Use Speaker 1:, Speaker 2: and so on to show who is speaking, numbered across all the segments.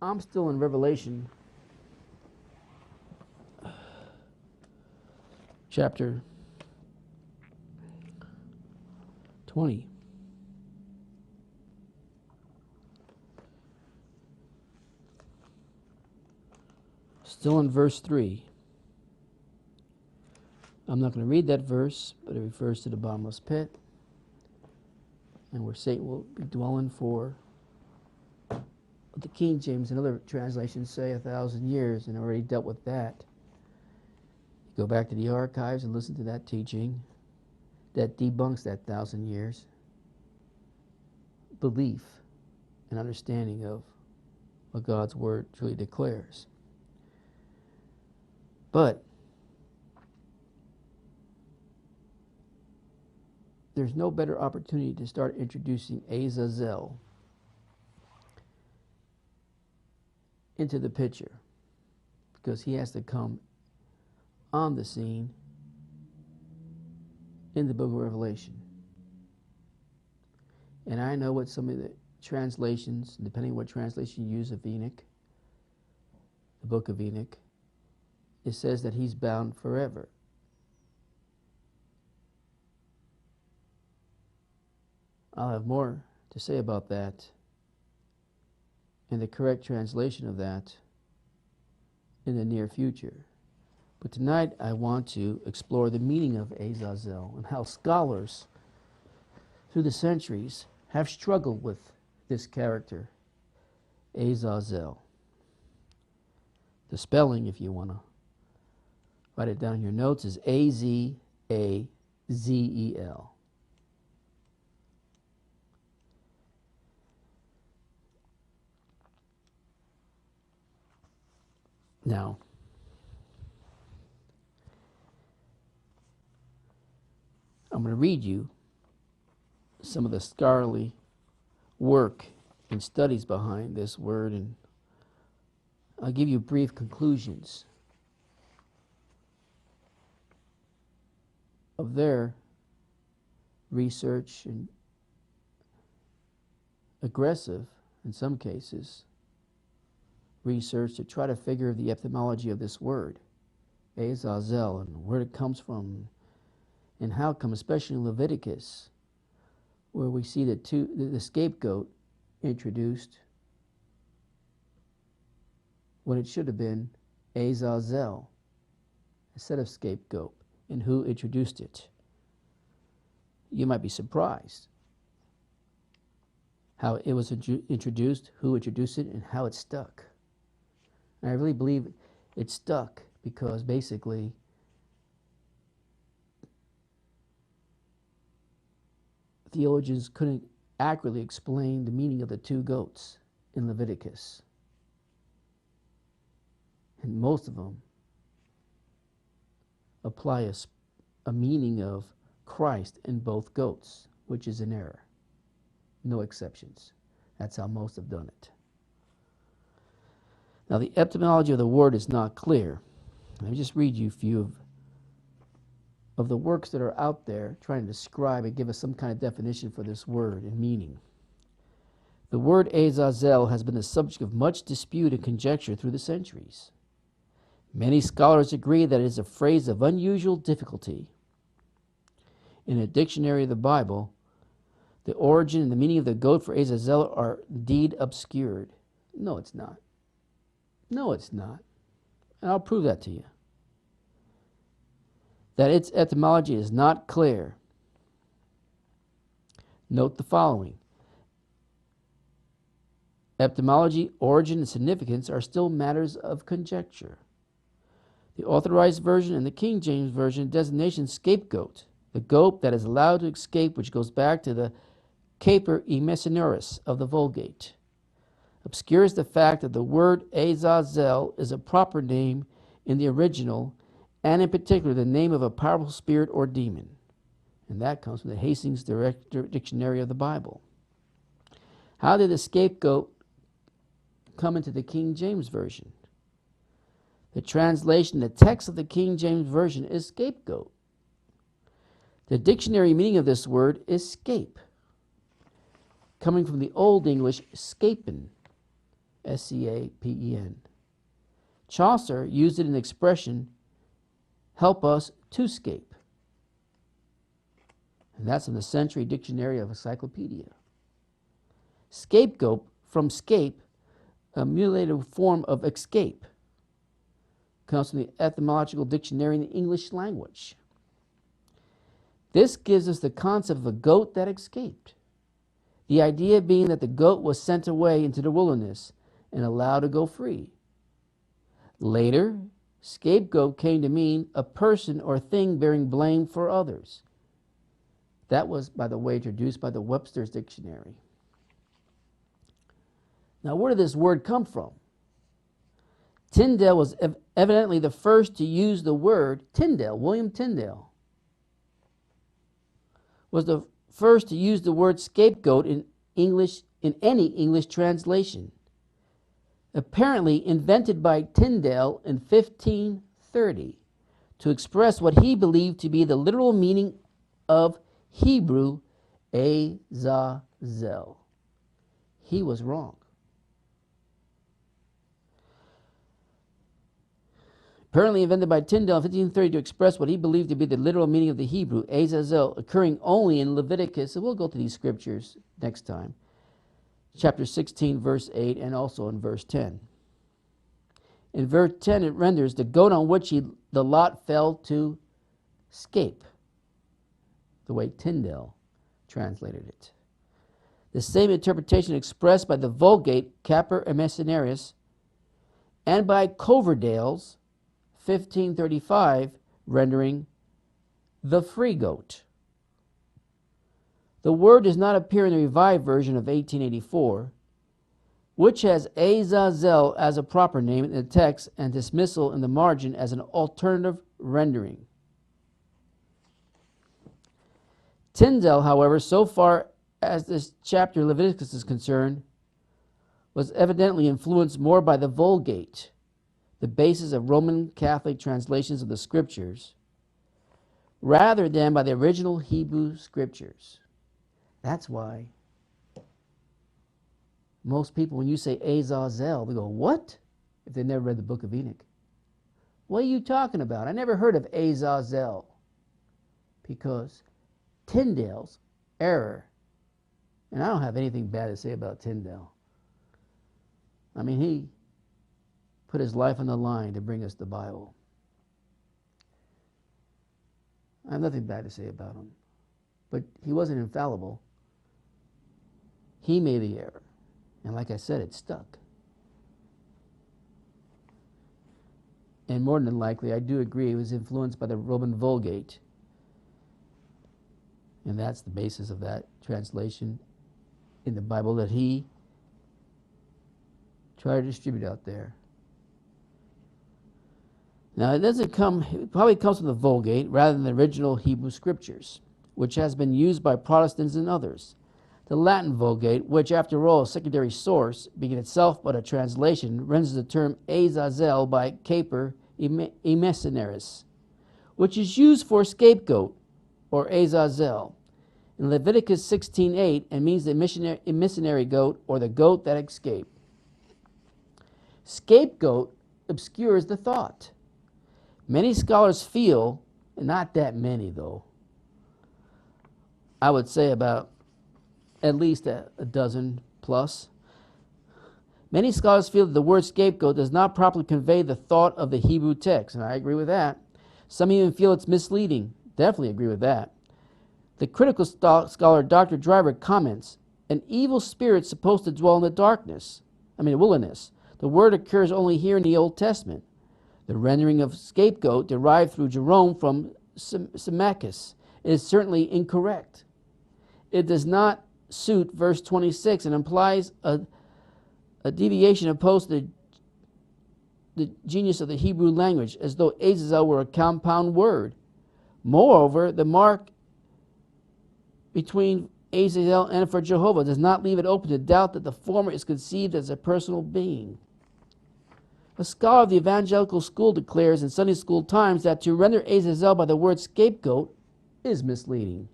Speaker 1: I'm still in Revelation chapter 20. Still in verse 3. I'm not going to read that verse, but it refers to the bottomless pit, and where Satan will be dwelling for, the King James and other translations say 1,000 years, and I already dealt with that. Go back to the archives and listen to that teaching that debunks that 1,000 years belief and understanding of what God's word truly declares. But there's no better opportunity to start introducing Azazel into the picture, because he has to come on the scene in the book of Revelation. And I know what some of the translations, depending on what translation you use of Enoch, the book of Enoch, it says that he's bound forever. I'll have more to say about that and the correct translation of that in the near future. But tonight I want to explore the meaning of Azazel and how scholars through the centuries have struggled with this character, Azazel. The spelling, if you want to write it down in your notes, is A-Z-A-Z-E-L. Now, I'm going to read you some of the scholarly work and studies behind this word, and I'll give you brief conclusions of their research and aggressive, in some cases, research to try to figure the etymology of this word, Azazel, and where it comes from, and how come, especially in Leviticus, where we see the scapegoat introduced when it should have been Azazel instead of scapegoat, and who introduced it. You might be surprised how it was introduced, who introduced it, and how it stuck. And I really believe it stuck because basically theologians couldn't accurately explain the meaning of the two goats in Leviticus. And most of them apply a meaning of Christ in both goats, which is an error. No exceptions. That's how most have done it. Now, the etymology of the word is not clear. Let me just read you a few of the works that are out there trying to describe and give us some kind of definition for this word and meaning. The word Azazel has been the subject of much dispute and conjecture through the centuries. Many scholars agree that it is a phrase of unusual difficulty. In a dictionary of the Bible, the origin and the meaning of the goat for Azazel are indeed obscured. No, it's not. No, it's not. And I'll prove that to you. That its etymology is not clear. Note the following. Etymology, origin, and significance are still matters of conjecture. The Authorized Version and the King James Version designation scapegoat, the goat that is allowed to escape, which goes back to the caper emissionaris of the Vulgate, obscures the fact that the word Azazel is a proper name in the original, and in particular the name of a powerful spirit or demon. And that comes from the Hastings Dictionary of the Bible. How did the scapegoat come into the King James Version? The translation, the text of the King James Version is scapegoat. The dictionary meaning of this word is scape, coming from the Old English scapen, S-C-A-P-E-N. Chaucer used it in the expression, help us to scape. And that's in the Century Dictionary of Encyclopedia. Scapegoat, from scape, a mutilated form of escape, comes from the Etymological Dictionary in the English language. This gives us the concept of a goat that escaped. The idea being that the goat was sent away into the wilderness and allowed to go free. Later, scapegoat came to mean a person or thing bearing blame for others. That was, by the way, introduced by the Webster's Dictionary. Now, where did this word come from? Tyndale was evidently the first to use the word. William Tyndale was the first to use the word scapegoat in any English translation. Apparently invented by Tyndale in 1530 to express what he believed to be the literal meaning of Hebrew Azazel. He was wrong. Apparently invented by Tyndale in 1530 to express what he believed to be the literal meaning of the Hebrew Azazel, occurring only in Leviticus, and we'll go to these scriptures next time, chapter 16, verse 8, and also in verse 10. In verse 10, it renders the goat on which the lot fell to scape, the way Tyndale translated it. The same interpretation expressed by the Vulgate Capper Emissionarius and by Coverdale's 1535 rendering the free goat. The word does not appear in the Revised Version of 1884, which has Azazel as a proper name in the text and dismissal in the margin as an alternative rendering. Tyndale, however, so far as this chapter of Leviticus is concerned, was evidently influenced more by the Vulgate, the basis of Roman Catholic translations of the scriptures, rather than by the original Hebrew scriptures. That's why most people, when you say Azazel, they go, what? If they never read the book of Enoch. What are you talking about? I never heard of Azazel. Because Tyndale's error, and I don't have anything bad to say about Tyndale. I mean, he put his life on the line to bring us the Bible. I have nothing bad to say about him. But he wasn't infallible. He made the error. And like I said, it stuck. And more than likely, I do agree, he was influenced by the Roman Vulgate. And that's the basis of that translation in the Bible that he tried to distribute out there. Now, it probably comes from the Vulgate rather than the original Hebrew scriptures, which has been used by Protestants and others. The Latin Vulgate, which after all is a secondary source, being itself but a translation, renders the term Azazel by Capper Emissionaris, which is used for scapegoat or Azazel in Leviticus 16:8 and means the missionary goat or the goat that escaped. Scapegoat obscures the thought. Many scholars feel, and not that many though, I would say about at least a dozen plus. Many scholars feel that the word scapegoat does not properly convey the thought of the Hebrew text, and I agree with that. Some even feel it's misleading. Definitely agree with that. The critical scholar Dr. Driver comments, an evil spirit supposed to dwell in the wilderness. The word occurs only here in the Old Testament. The rendering of scapegoat derived through Jerome from Symmachus is certainly incorrect. It does not suit verse 26 and implies a deviation opposed to the genius of the Hebrew language, as though Azazel were a compound word. Moreover, the mark between Azazel and for Jehovah does not leave it open to doubt that the former is conceived as a personal being. A scholar of the evangelical school declares in Sunday School Times that to render Azazel by the word scapegoat is misleading.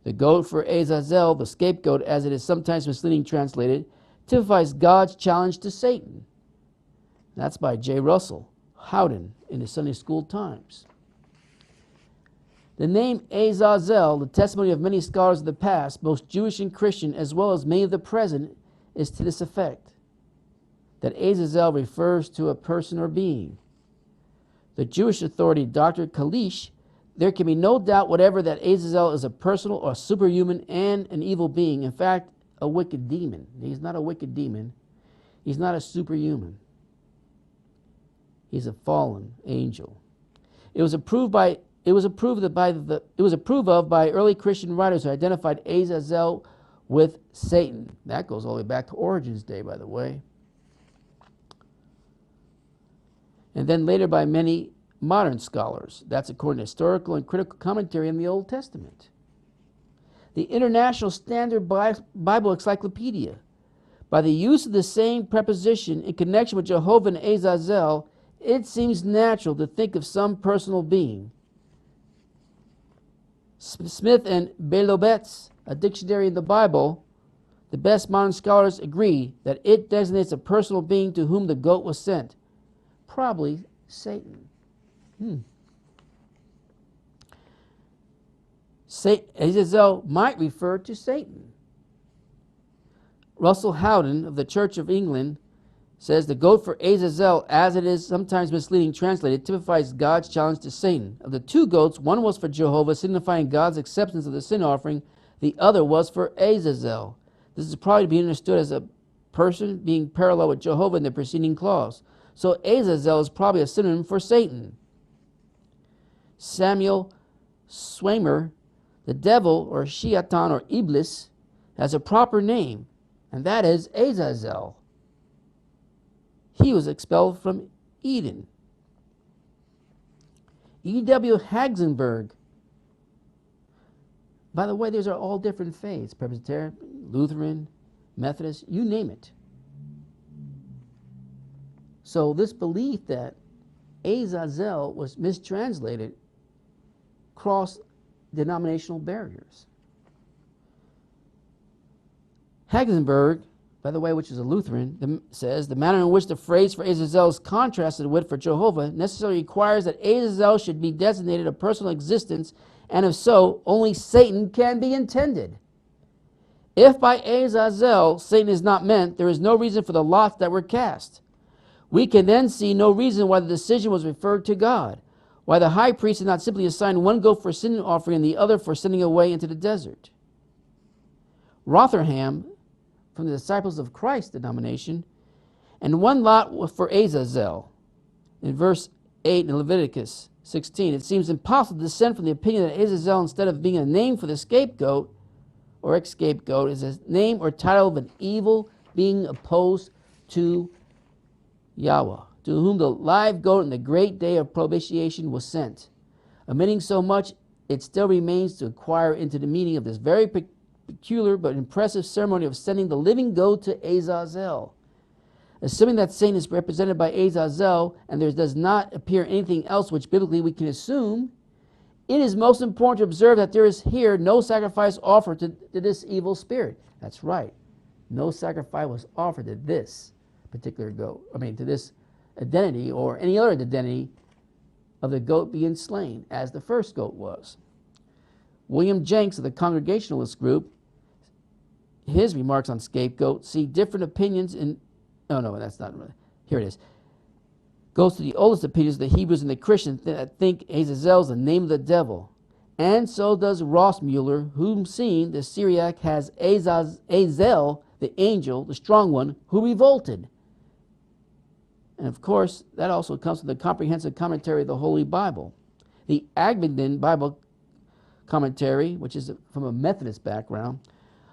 Speaker 1: The goat for Azazel, the scapegoat, as it is sometimes misleading translated, typifies God's challenge to Satan. That's by J. Russell Howden in the Sunday School Times. The name Azazel, the testimony of many scholars of the past, both Jewish and Christian, as well as many of the present, is to this effect, that Azazel refers to a person or being. The Jewish authority, Dr. Kalish, there can be no doubt whatever that Azazel is a personal or superhuman and an evil being, in fact, a wicked demon. He's not a wicked demon. He's not a superhuman. He's a fallen angel. It was approved of by early Christian writers who identified Azazel with Satan. That goes all the way back to Origen's day, by the way. And then later by many modern scholars. That's according to historical and critical commentary in the Old Testament. The International Standard Bible Encyclopedia, by the use of the same preposition in connection with Jehovah and Azazel, it seems natural to think of some personal being. Smith and Belobet's, a dictionary in the Bible, the best modern scholars agree that it designates a personal being to whom the goat was sent. Probably Satan. Azazel might refer to Satan. Russell Howden of the Church of England says the goat for Azazel, as it is sometimes misleading translated, typifies God's challenge to Satan. Of the two goats, one was for Jehovah, signifying God's acceptance of the sin offering. The other was for Azazel. This is probably to be understood as a person being parallel with Jehovah in the preceding clause. So Azazel is probably a synonym for Satan. Samuel Swamer, the devil, or Shaitan, or Iblis, has a proper name, and that is Azazel. He was expelled from Eden. E.W. Hagenberg. By the way, these are all different faiths: Presbyterian, Lutheran, Methodist, you name it. So this belief that Azazel was mistranslated crossed denominational barriers. Hagenberg, by the way, which is a Lutheran, says the manner in which the phrase for Azazel is contrasted with for Jehovah necessarily requires that Azazel should be designated a personal existence, and if so, only Satan can be intended. If by Azazel Satan is not meant, there is no reason for the lots that were cast. We can then see no reason why the decision was referred to God, why the high priest did not simply assign one goat for sin offering and the other for sending away into the desert. Rotherham, from the Disciples of Christ denomination, and one lot was for Azazel. In verse 8 in Leviticus 16, it seems impossible to dissent from the opinion that Azazel, instead of being a name for the scapegoat or ex-scapegoat, is a name or title of an evil being opposed to Yahweh, to whom the live goat in the great day of propitiation was sent. Omitting so much, it still remains to inquire into the meaning of this very peculiar but impressive ceremony of sending the living goat to Azazel. Assuming that Satan is represented by Azazel, and there does not appear anything else which biblically we can assume, it is most important to observe that there is here no sacrifice offered to this evil spirit. That's right. No sacrifice was offered to this particular goat. To this identity or any other identity of the goat being slain, as the first goat was. William Jenks of the Congregationalist group, his remarks on scapegoat see different opinions in. Oh no, that's not. Here it is. Goes to the oldest opinions of the Hebrews and the Christians that think Azazel is the name of the devil. And so does Rossmuller, whom seeing the Syriac has Azazel, the angel, the strong one, who revolted. And of course, that also comes from the comprehensive commentary of the Holy Bible. The Abingdon Bible commentary, which is from a Methodist background,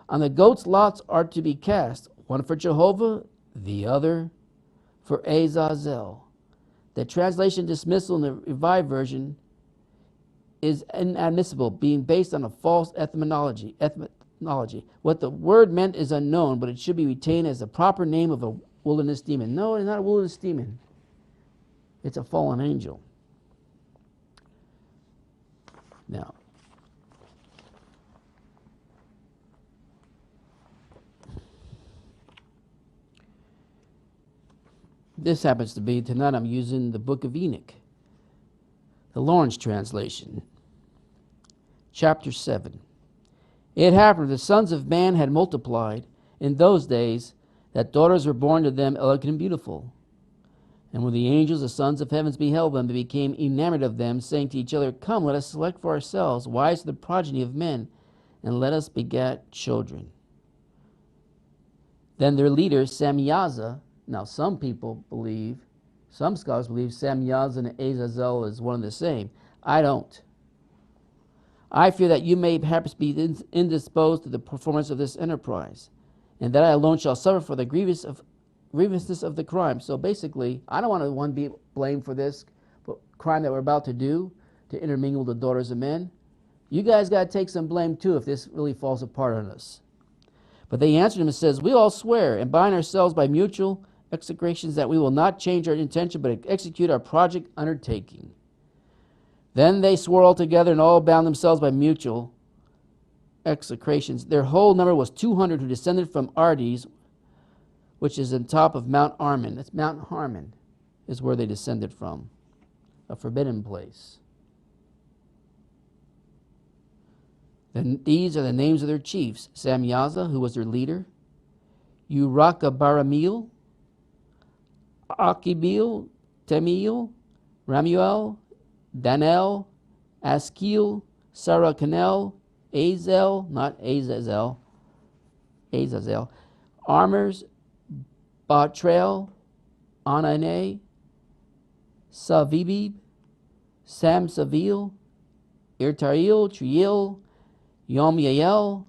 Speaker 1: on the goat's lots are to be cast, one for Jehovah, the other for Azazel. The translation dismissal in the Revised Version is inadmissible, being based on a false etymology. What the word meant is unknown, but it should be retained as the proper name of a wilderness demon. No, it's not a wilderness demon. It's a fallen angel. Now, This happens to be, tonight I'm using the book of Enoch, the Lawrence translation. Chapter 7. It happened, the sons of man had multiplied in those days, that daughters were born to them elegant and beautiful. And when the angels, the sons of heavens, beheld them, they became enamored of them, saying to each other, Come, let us select for ourselves wives of the progeny of men, and let us beget children. Then their leader, Samyaza, now some people believe, some scholars believe Samyaza and Azazel is one and the same. I don't. I fear that you may perhaps be indisposed to the performance of this enterprise, and that I alone shall suffer for the grievousness of the crime. So basically, I don't want to be blamed for this crime that we're about to do, to intermingle the daughters of men. You guys got to take some blame too if this really falls apart on us. But they answered him and says, We all swear and bind ourselves by mutual execrations that we will not change our intention, but execute our project undertaking. Then they swore all together and all bound themselves by mutual execrations. Their whole number was 200 who descended from Ardes, which is on top of Mount Armin. That's Mount Harmon is where they descended from, a forbidden place. Then these are the names of their chiefs: Samyaza, who was their leader, Urakabaramil, Akibil, Temiel, Ramuel, Danel, Askil, Sarakanel, Azel, not Azazel, Azazel, Armers, Batrael, Anane, Savibib, Samsavil, Irtail, Triel, Yom Yael,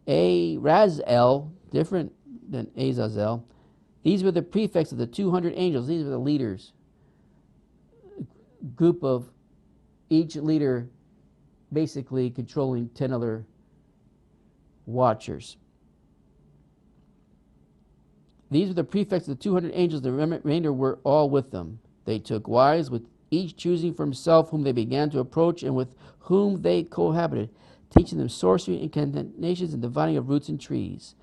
Speaker 1: Razel, different than Azazel. These were the prefects of the 200 angels. These were the leaders. Group of each leader basically controlling 10 other watchers. These were the prefects of the 200 angels. The remainder were all with them. They took wives, with each choosing for himself whom they began to approach and with whom they cohabited, teaching them sorcery, incantations, and dividing of roots and trees.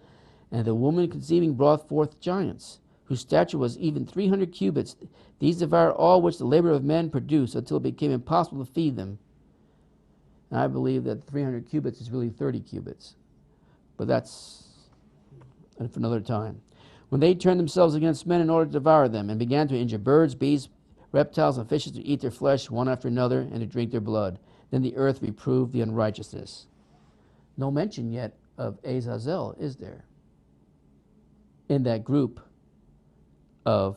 Speaker 1: And the woman conceiving brought forth giants, whose stature was even 300 cubits. These devoured all which the labor of men produced, until it became impossible to feed them. And I believe that 300 cubits is really 30 cubits. But that's for another time. When they turned themselves against men in order to devour them, and began to injure birds, beasts, reptiles, and fishes, to eat their flesh one after another, and to drink their blood, then the earth reproved the unrighteousness. No mention yet of Azazel, is there? In that group of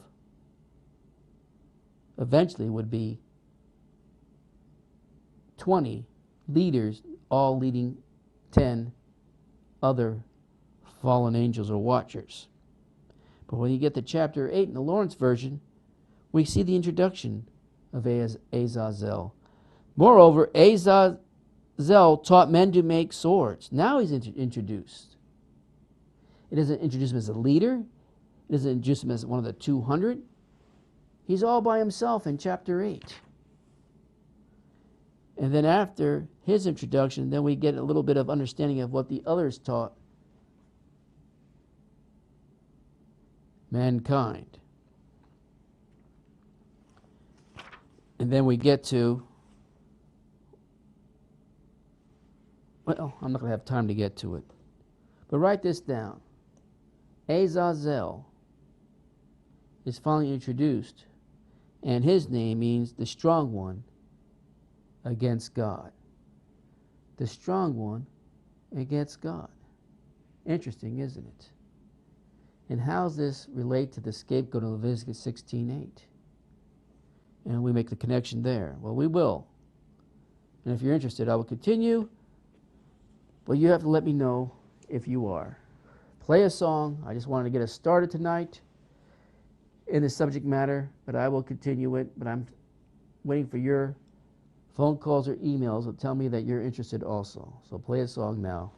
Speaker 1: eventually would be 20 leaders, all leading 10 other fallen angels or watchers. But when you get to chapter 8 in the Lawrence version, we see the introduction of Azazel. Moreover, Azazel taught men to make swords. Now he's introduced. It doesn't introduce him as a leader. It doesn't introduce him as one of the 200. He's all by himself in chapter 8. And then after his introduction, then we get a little bit of understanding of what the others taught mankind. And then we get to, well, I'm not going to have time to get to it. But write this down. Azazel is finally introduced, and his name means the strong one against God. The strong one against God. Interesting, isn't it? And how does this relate to the scapegoat in Leviticus 16:8? And we make the connection there. Well, we will. And if you're interested, I will continue. But you have to let me know if you are. Play a song. I just wanted to get us started tonight in the subject matter, but I will continue it. But I'm waiting for your phone calls or emails that tell me that you're interested also. So play a song now.